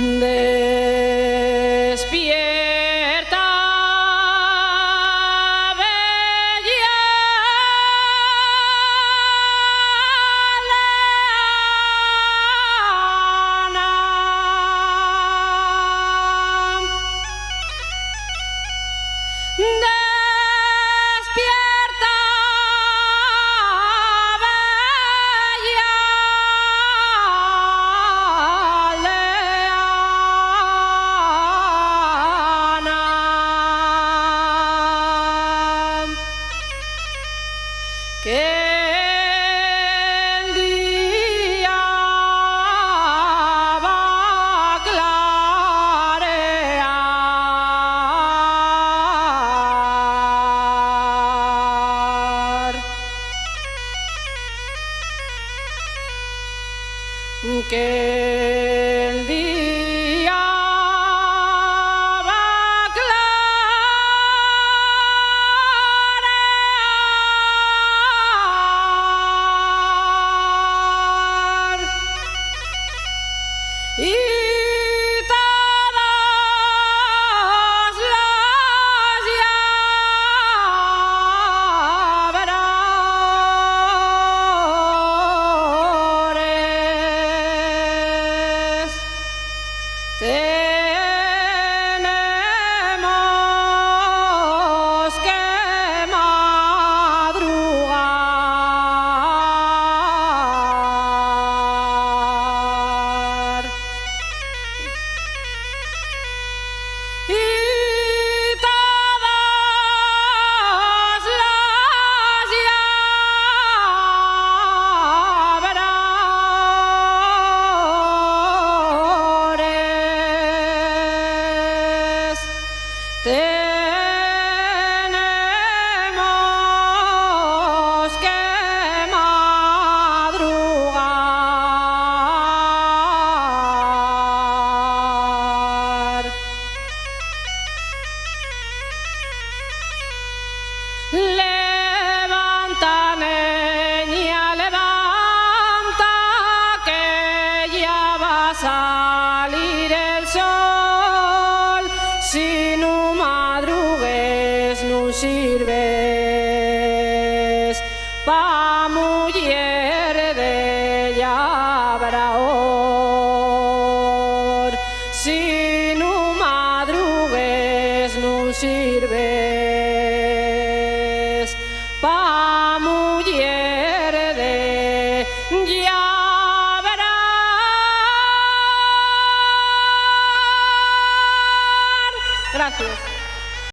Despierta, bella leona. Despierta, que el día va a clarear, que el día va a clarear. Y todas las llaveras tenemos que madrugar. Y todas las llaveras tenemos que madrugar. Levanta, niña, levanta, que ya va a salir el sol. Si no madrugues, no sirves pa' mujer de labrador. Si no madrugues, no sirves pa' mujer de labrador. Gracias.